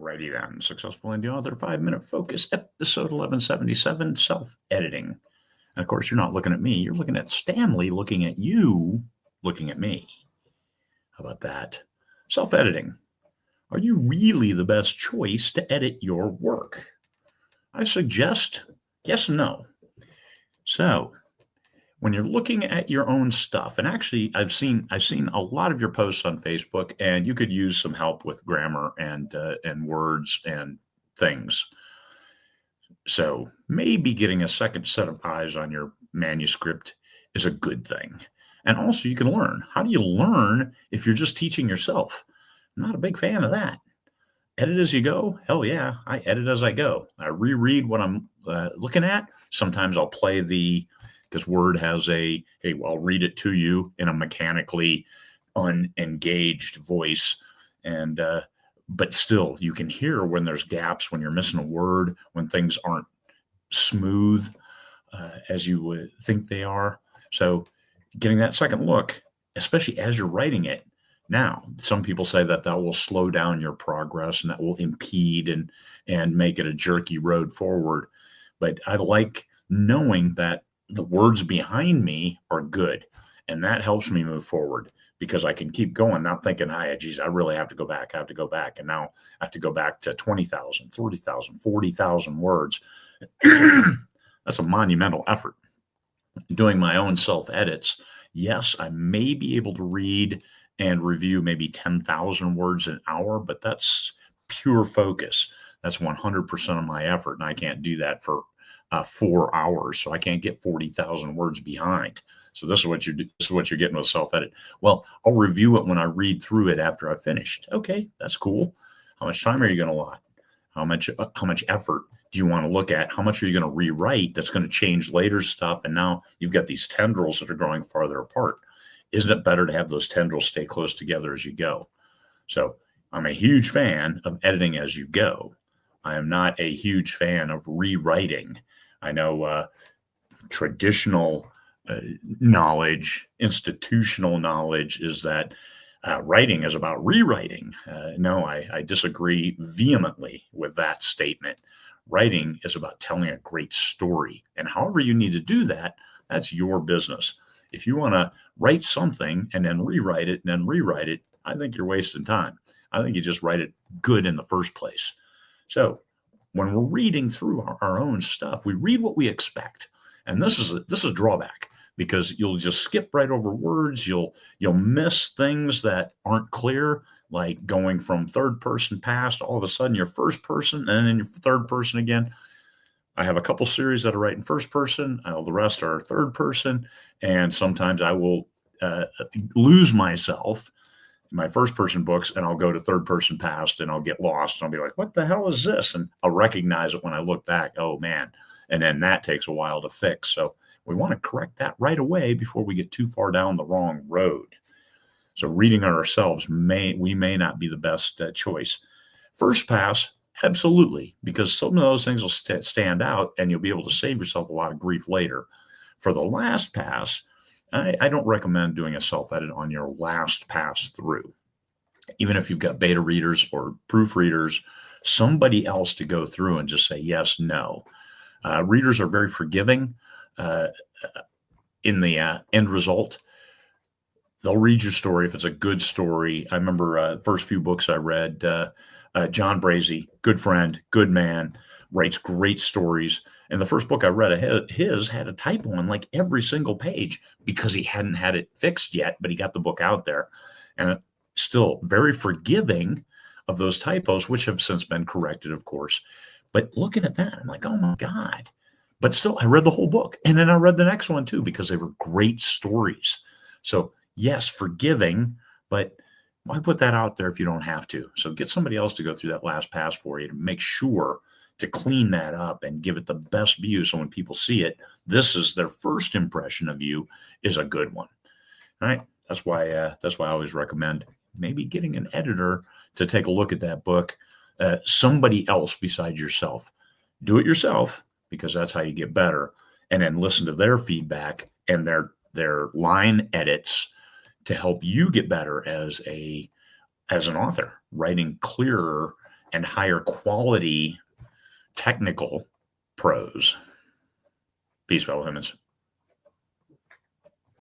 Alrighty then. Successful Indie Author 5-Minute Focus, episode 1177, self-editing. And of course, you're not looking at me. You're looking at Stanley looking at you, looking at me. How about that? Self-editing. Are you really the best choice to edit your work? I suggest yes and no. So, when you're looking at your own stuff, and actually I've seen a lot of your posts on Facebook, and you could use some help with grammar and words and things. So maybe getting a second set of eyes on your manuscript is a good thing. And also you can learn. How do you learn if you're just teaching yourself? I'm not a big fan of that. Edit as you go? Hell yeah, I edit as I go. I reread what I'm looking at. Sometimes I'll play because Word has hey, I'll read it to you in a mechanically unengaged voice. And, but still, you can hear when there's gaps, when you're missing a word, when things aren't smooth as you would think they are. So getting that second look, especially as you're writing it. Now, some people say that will slow down your progress and that will impede and make it a jerky road forward. But I like knowing that the words behind me are good, and that helps me move forward because I can keep going, not thinking, geez, I really have to go back. And now I have to go back to 20,000, 30,000, 40,000 words. That's a monumental effort. Doing my own self-edits, yes, I may be able to read and review maybe 10,000 words an hour, but that's pure focus. That's 100% of my effort, and I can't do that for 4 hours, so I can't get 40,000 words behind. So this is what you're getting with self-edit. Well, I'll review it when I read through it after I've finished. Okay, that's cool. How much time are you going to allot? How much effort do you want to look at? How much are you going to rewrite that's going to change later stuff? And now you've got these tendrils that are growing farther apart. Isn't it better to have those tendrils stay close together as you go? So I'm a huge fan of editing as you go. I am not a huge fan of rewriting. I know traditional knowledge, institutional knowledge is that writing is about rewriting. No, I disagree vehemently with that statement. Writing is about telling a great story. And however you need to do that, that's your business. If you want to write something and then rewrite it, I think you're wasting time. I think you just write it good in the first place. So when we're reading through our own stuff, we read what we expect. And this is a drawback because you'll just skip right over words. You'll miss things that aren't clear, like going from third person past, all of a sudden you're first person and then you're third person again. I have a couple series that I write in first person. The rest are third person. And sometimes I will lose myself in my first person books and I'll go to third person past and I'll get lost. And I'll be like, what the hell is this? And I'll recognize it when I look back. Oh, man. And then that takes a while to fix. So we want to correct that right away before we get too far down the wrong road. So reading ourselves, we may not be the best choice. First pass, absolutely, because some of those things will stand out and you'll be able to save yourself a lot of grief later. For the last pass, I don't recommend doing a self-edit on your last pass through. Even if you've got beta readers or proofreaders, somebody else to go through and just say yes, no. Readers are very forgiving in the end result. They'll read your story if it's a good story. I remember the first few books I read, John Brazy, good friend, good man, writes great stories. And the first book I read of his had a typo on like every single page because he hadn't had it fixed yet, but he got the book out there. And still very forgiving of those typos, which have since been corrected, of course. But looking at that, I'm like, oh my God. But still, I read the whole book. And then I read the next one too, because they were great stories. So yes, forgiving, but why put that out there if you don't have to? So get somebody else to go through that last pass for you to make sure to clean that up and give it the best view. So when people see it, this is their first impression of you is a good one. All right. That's why I always recommend maybe getting an editor to take a look at that book, somebody else besides yourself. Do it yourself because that's how you get better. And then listen to their feedback and their line edits to help you get better as an author, writing clearer and higher quality technical prose. Peace, fellow humans.